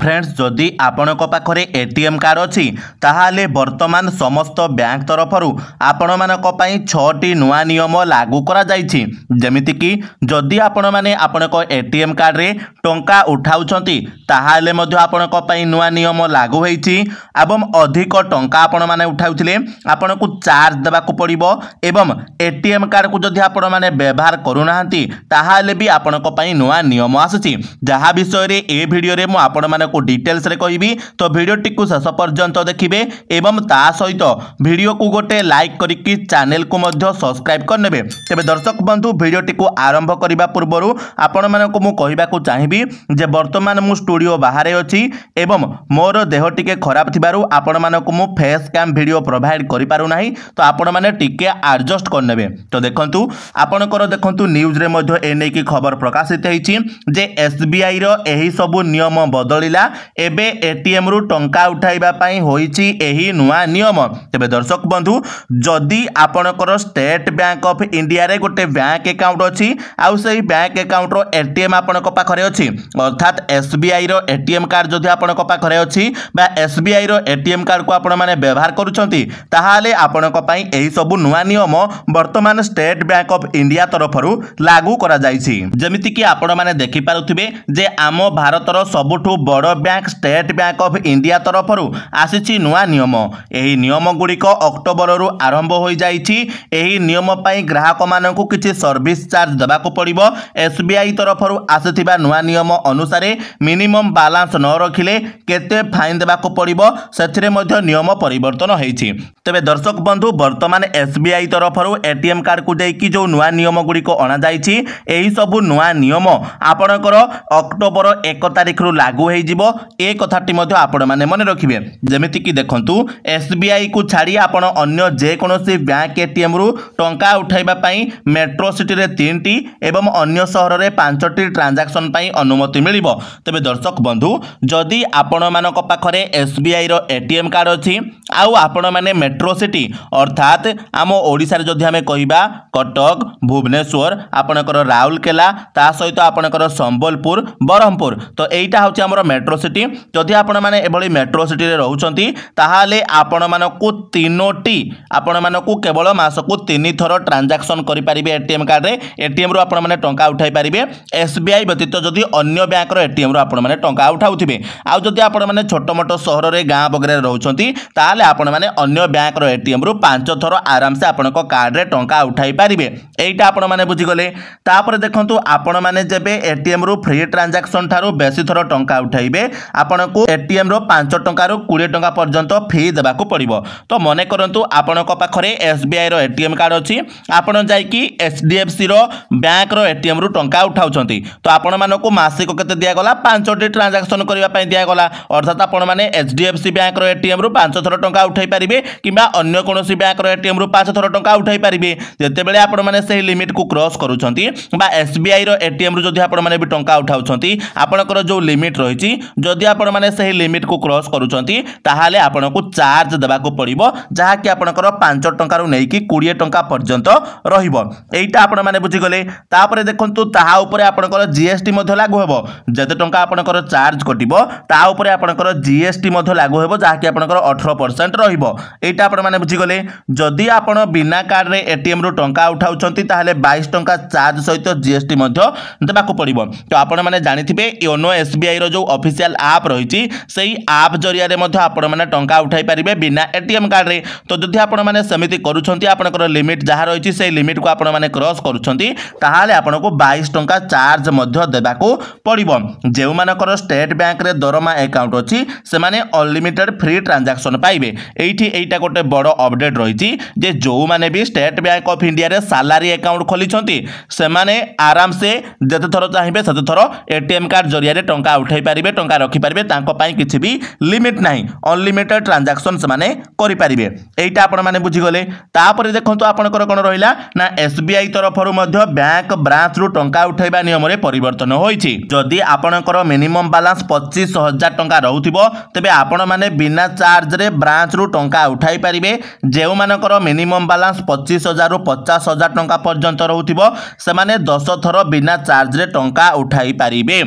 Friends जदि आपणक पाखरे ATM card अच्छी ताहाले वर्तमान समस्त बैंक तरफरु आपण मानक पई 6टी नुआ नियम लागू करा जायछि। जेमिति कि जदि आपण माने आपणक एटीएम कार्ड रे टंका उठाउछंती ताहाले मध्ये आपणक पई नुआ नियम लागू होईछि एवं अधिक टंका आपण माने उठाउथिले आपणकु चार्ज देबाकू पड़िबो एवं एटीएम कार्ड को जदि आपण माने व्यवहार करूनाहांती ताहाले भी आपणक पई नुआ नियम आसीछि। जहा विषय रे ए वीडियो रे मु आपण मानक डिटेल्स रे कहबी तो वीडियोटी को शेष पर्यंत देखिबे एवं ता सहित वीडियो को गोटे लाइक करिकि चैनल को मध्य सब्सक्राइब करनेबे। तेबे दर्शक बंधु वीडियोटी को आरंभ करिबा पूर्वरु आपण मानक मु कहिबा को चाहिबी जे वर्तमान मु स्टूडियो बाहर अछि एवं मोर देह टिके खराब थिबारु आपण मानक मु फेस कैम वीडियो प्रोवाइड करि पारु नाही तो आपण माने टिके एडजस्ट करनेबे। तो देखंतु आपणकर देखंतु न्यूज रे मध्य ए नै कि खबर प्रकाशित हेछि जे एसबीआई रो एही सबु नियम बदलिला एबे एटीएम रु टंका उठाइबा पई होईछि एही नुआ नियम। तेबे दर्शक बंधु जदि आपणकर स्टेट बैंक ऑफ इंडिया रे गोटे बैंक अकाउंट अछि आउ सेही बैंक अकाउंट रो एटीएम आपणक पाखरे अछि अर्थात एसबीआई रो एटीएम कार्ड जदि आपणक पाखरे अछि बा एसबीआई रो एटीएम कार्ड को आपण माने व्यवहार करूछंती ताहाले आपणक पई एही सबु नुआ नियम वर्तमान स्टेट बैंक ऑफ इंडिया तरफरु लागू करा जायछि। जेमिति कि आपण माने देखि पारुथिबे जे आम भारतर सबुठु बड़ bank State Bank of India तरफरु आसीछि नुआ नियम। एही नियम गुड़िक अक्टोबर रु आरंभ हो जाइछि। एही नियम पई ग्राहक मानकु किछि सर्विस चार्ज देबाकू पड़िबो। एसबीआई तरफरु आसीथिबा नुआ नियम अनुसार मिनिमम बैलेंस न रखिले केते फाइन देबाकू पड़िबो सेथिरे मध्ये नियम परिवर्तन होईछि। तबे दर्शक बंधु वर्तमान एसबीआई तरफरु एटीएम कार्ड को देकी जो नुआ नियम गुड़िक अना जाइछि एही सबु नुआ नियम आपणकर अक्टोबर 1 तारिख रु लागू हो जिवो ए कथाटी मध्ये आपण माने मन रखिबे। जेमिति कि देखंतु एसबीआई को छाड़ी आपण अन्य जे कोनोसी बैंक एटीएम रु टंका उठाइबा पई मेट्रो सिटी रे 3टी एवं अन्य शहर रे 5टी ट्रांजैक्शन पई अनुमति मिलिबो। तबे दर्शक बंधु जदि आपण मानक पाखरे एसबीआई रो एटीएम कार्ड अछि आउ आपण माने मेट्रो सिटी अर्थात आम ओडिसा रे जदि हमें कहिबा कटक भुवनेश्वर आपणकर राउरकेला ता सहित आपणकर संबलपुर बरहमपुर तो एटा होछि हमर मेट्रो सिटी। जदि आपण माने एभली मेट्रो सिटी रे रहउछंती ताहाले आपण मानकु तीनोटी आपण मानकु केवल मासकु 3 थर ट्रांजैक्शन करि परिबे एटीएम कार्ड रे एटीएम रो आपण माने टंका उठाई परिबे। एसबीआई व्यतीत जदि अन्य बैंक रो एटीएम रो आपण माने टंका उठाउथिबे आ जदि आपण माने छोट मोट शहर रे गां बगरे रहउछंती ताहाले आपण माने अन्य बैंक रो एटीएम रो 5 थर आराम से आपनको कार्ड रे टंका उठाई परिबे। एटा आपण माने बुझी गले। तापर देखंतु आपण माने जेबे एटीएम रो फ्री ट्रांजैक्शन थारो बेसी थर टंका उठाइबे आपनको एटीएम रो 5 टंका रो 20 टंका पर्यंत फी देबाकू पड़िबो। तो मने करंतु आपनको पाखरे एसबीआई रो एटीएम कार्ड अछि आपण जाई कि एचडीएफसी रो बैंक रो एटीएम रो टंका उठाउछंती तो आपण मानको मासिक केते दिया गला 5टी ट्रांजैक्शन करिवा पई दिया गला अर्थात आपण माने एचडीएफसी बैंक रो एटीएम रो 5 थर टंका उठाई परिबे किबा अन्य कोनोसी बैंक रो एटीएम रो 5 थर टंका उठाई परिबे। जेते बेले आपण माने सही लिमिट को क्रॉस करूछंती बा एसबीआई रो एटीएम रो जदि आपण माने भी टंका उठाउछंती आपणकर जो लिमिट रहिछि जदि आपण माने सही लिमिट को क्रॉस करूछंती ताहाले आपणको चार्ज देबाकू पड़िबो जहा कि आपणकर 5 टंका रु नेकी 20 टंका पर्यंत रहिबो। एटा आपण माने बुझी गले। तापरे देखंतु ताहा ऊपर आपणकर जीएसटी मध्ये लागू हेबो जते टंका आपणकर चार्ज कटिबो ता ऊपर आपणकर जीएसटी मध्ये लागू हेबो जहा कि आपणकर 18% रहिबो। एटा आपण माने बुझी गले। जदि आपण बिना कार्ड रे एटीएम रु टंका उठाउछंती ताहाले 22 टंका चार्ज सहित जीएसटी मध्ये देबाकू पड़िबो। तो आपण माने जानिथिबे योनो एसबीआई रो जो ऑफिशियल ऐप रहिछि सेही ऐप जरिया रे मध्ये आपण माने टंका उठाई परिबे बिना एटीएम कार्ड रे। तो जदि आपण माने समिति करूछंती आपनकर लिमिट जहा रहिछि सेही लिमिट को आपण माने क्रॉस करूछंती ताहाले आपनको 22 टंका चार्ज मध्ये देबाकू पड़िबो। जेउ मानकर स्टेट बैंक रे दरमा अकाउंट अछि से माने अनलिमिटेड फ्री ट्रांजैक्शन पाइबे। एठी एटा गोटे बड़ अपडेट रहिछि जे जो माने भी स्टेट बैंक ऑफ इंडिया रे सैलरी अकाउंट खोलिछंती से माने आराम से जते थरो चाहिबे सते थरो एटीएम कार्ड जरिया रे टंका उठाई परिबे टंका रखि परिबे तांको पई किछि भी लिमिट नाही अनलिमिटेड ट्रांजैक्शन से माने करि परिबे। एटा आपण माने बुझी गले। तापर देखंतु आपनकर कोन रहिला ना एसबीआई तरफरु मध्ये बैंक ब्रांच रु टंका उठाइबा नियम रे परिवर्तन होईछि। जदि आपनकर मिनिमम बैलेंस 25,000 टंका रहउथिबो तबे आपण माने बिना चार्ज रे ब्रांच रु टंका उठाई परिबे। जेउ मानकर मिनिमम बैलेंस 25,000 रु 50,000 टंका पर्यंत रहउथिबो से माने 10 थरो बिना चार्ज रे टंका उठाई पारिबे।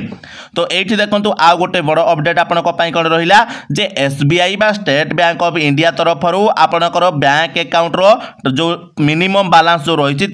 तो एठी देखंतु आ गोटे बड़ अपडेट आपण कौन रहा जे एसबीआई बा स्टेट बैंक ऑफ इंडिया तरफ आपणकर बैंक अकाउंट रो जो मिनिमम बैलेंस जो रही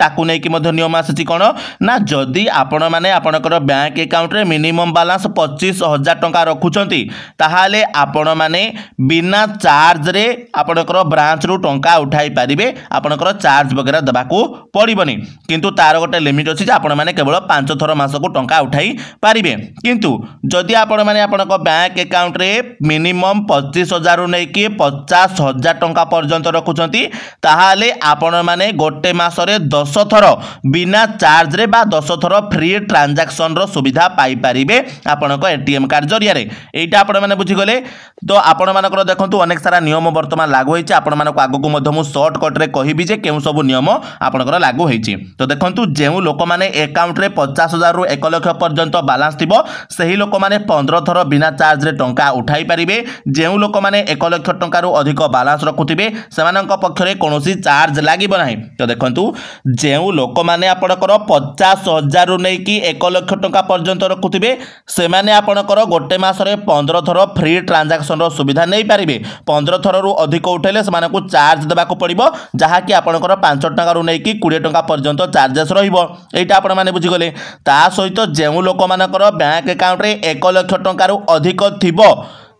नियम आसी कौन ना जदि आपण मैंने आपणकर बैंक अकाउंट रे मिनिमम बैलेंस 25,000 टंका रखुचंती ताहाले आपण मैंने बिना चार्ज रे आपणकर ब्रांच रु टंका उठाई पारिबे आपणकर चार्ज वगैरह देबाकू पड़िबनी किंतु तार गोटे लिमिट अछि जे आपण मैंने केवल 5 थर मासकू टंका उठाई पारिबे किंतु जदि आपण मैंने आपणकर बैंक अकाउंट रे मिनिमम 25,000 रु नै कि 50,000 टंका पर्यंत रखुचंती ताहाले आपण मैंने गोटे मासरे 10 थर बिना चार्ज रे बा 10 थर फ्री ट्रांजैक्शन रो सुविधा पाई पारिबे आपणको एटीएम कार्ड जरिया रे एटा आपण माने बुझी गले तो आपण मानकर देखंतु अनेक सारा नियम वर्तमान लागू होईछि आपण मानको आगु को मध्य मु शॉर्टकट रे कहिबी जे केउ सब नियम आपणकर लागू होईछि तो देखंतु जेउ लोक माने अकाउंट रे 50,000 रु 1 लाख पर्यंत बैलेंस थिबो सही लोक माने 15 थर बिना चार्ज रे टंका उठाई पारिबे जेउ लोक माने 1 लाख टंका रु अधिक बैलेंस रखुथिबे सेमानक पक्षरे कोनोसी चार्ज लागिबो नाही तो देखंतु जेउ लोक माने आपणकर 50,000 रु नै कि 1 लाख टंका पर्यंत रखुथिबे सेमाने आपणकर गोटे मासरे 15 थर फ्री ट्रांजैक्शन रो सुविधा नै पारिबे 15 थर रु अधिक उठैले सेमानकु चार्ज देबाकू पड़िबो जहा कि आपणकर 5 टंका रु नै कि 20 टंका पर्यंत चार्जेस रहिबो एटा आपण माने बुझी गले ता सहित जेउ लोक मानकर बैंक अकाउंट रे 1 लाख टंका रु अधिक थिबो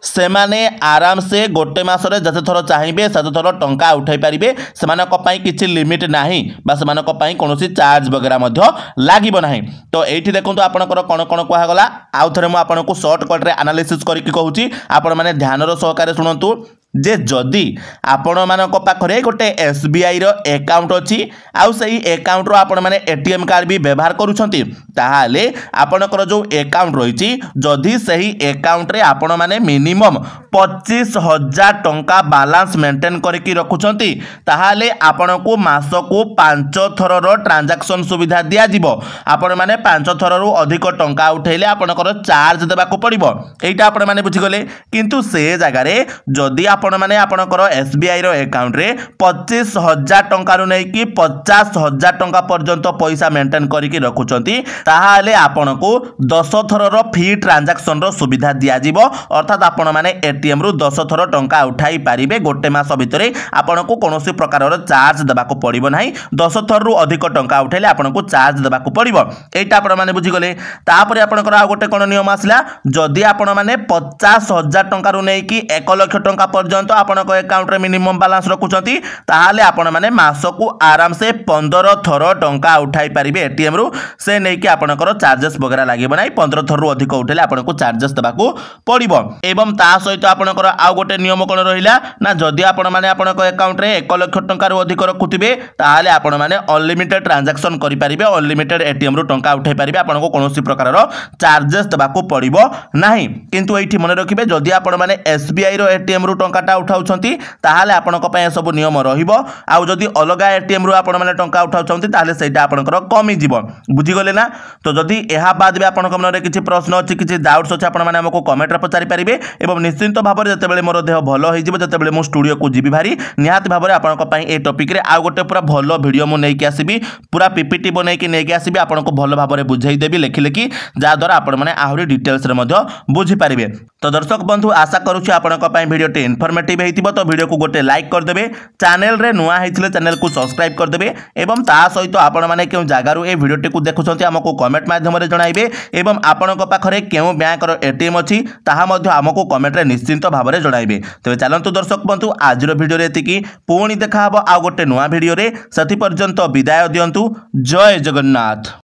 सेमाने आराम से गोटे मासरे जते थर चाहिए सेते थर टंका उठाई पारिबे सेमानक पई किछि लिमिट नाही बा सेमानक पई कोनोसी चार्ज वगैरह मध्य लागिबो नाही तो एठी देखंतु आपनकर कोन कोन कहा गला आउ थरे मु आपनको शॉर्टकट रे एनालिसिस करिकि कहूची आपण माने ध्यान रो सहकारे सुनंतु जे जदि आपण मानक पाखरे गोटे एसबीआई रो अकाउंट अछि आउ सही अकाउंट रो आपण माने एटीएम कार्ड भी व्यवहार करूछंती ताहाले आपणकर जो अकाउंट रहिछि जदि सही अकाउंट रे आपण माने मिनिमम 25,000 टंका बैलेंस मेंटेन करके रखुछंती ताहाले आपनको मासको 5 थर रो ट्रांजैक्शन सुविधा दिया जिवो आपण माने 5 थर रो अधिक टंका उठैले आपणकर चार्ज देबाकू पड़िबो एटा आपण माने बुझी गले किंतु से जगह रे जदि आपण माने आपणकर एसबीआई रो अकाउंट रे 25,000 टंका रु नै कि 50,000 टंका पर्यंत पैसा मेंटेन करके रखुछंती ताहाले आपनको 10 थर रो फ्री ट्रांजैक्शन रो सुविधा दिया जिवो अर्थात आपण माने एटीएम रु 10 थर टंका उठाई पारिबे गोटे मास भितरे आपनको कोनोसी प्रकार रो चार्ज देबाकू पड़िबो नाही 10 थर रु अधिक टंका उठैले आपनको चार्ज देबाकू पड़िबो एटा आपण माने बुझी गले तापरे आपणकर आ गोटे कोन नियम आसला जदि आपण माने 50,000 टंका रु नै कि 1 लाख टंका पर्यंत आपणको अकाउंट रे मिनिमम बैलेंस रखुचंती ताहाले आपण माने मासको आराम से 15 थर टंका उठाई पारिबे एटीएम रु से नै कि आपणकर चार्जेस वगैरह लागिबो नाही 15 थर रु अधिक उठैले आपनको चार्जेस देबाकू पड़िबो एवं ता सहित आपणकर आ गोटे नियम कोन रहिला ना जदि आपण माने आपणको अकाउंट रे 1 लाख टंका रु अधिक रखुथिबे ताहाले आपण माने अनलिमिटेड ट्रांजैक्शन करि पारिबे अनलिमिटेड एटीएम रु टंका उठाई पारिबे आपनको कोनोसी प्रकार रो चार्जेस देबाकू पड़िबो नाही किंतु एठी मन रखिबे जदि आपण माने एसबीआई रो एटीएम रु टंकाटा उठाउछंती ताहाले आपनको पय सब नियम रहिबो आ जदि अलगा एटीएम रु आपण माने टंका उठाउछंती ताहाले सेटा आपनकर कमी जिवो बुझी गले ना तो जदि एहा बाद बे आपनको मन रे किछि प्रश्न अछि किछि डाउट्स अछि आपण माने हमको कमेंट रे पचारि पारिबे एवं निश्चित भाव में जते बेले मोर देह भलो होई जिवो जते बेले मु स्टूडियो को जीवी भारी निहात भाव में आपनको पय ए टॉपिक रे आ गोटे पूरा भलो वीडियो मु नै कि आसीबी पूरा पीपीटी बनै कि नै कि आसीबी आपनको भलो भाव में बुझाई देबी लेखि लेखि जा द्वारा आपण माने आहुरी डिटेल्स रे मध्य बुझी पारिबे तो दर्शक बंधु आशा करूछि आपनको पय वीडियो टे इन्फॉर्मेटिव हेतिबो तो वीडियो को गोटे लाइक कर देबे चैनल रे नुआ हेतिले चैनल को सब्सक्राइब कर देबे एवं ता सहित आपण माने केउ जागारु ए वीडियो टे को देखुछंती हमको कमेंट माध्यम रे जणाइबे एवं आपनको पाखरे केउ बैंक रो एटीएम अछि ताहा मध्य हमको कमेंट रे निश्चित भाव में जणाइबे तबे चलंतु दर्शक बंधु आज रो वीडियो रे एतिकी पुणी देखा हबो आ गोटे नुआ वीडियो रे सति पर्यंत विदाय दियंतु जय जगन्नाथ।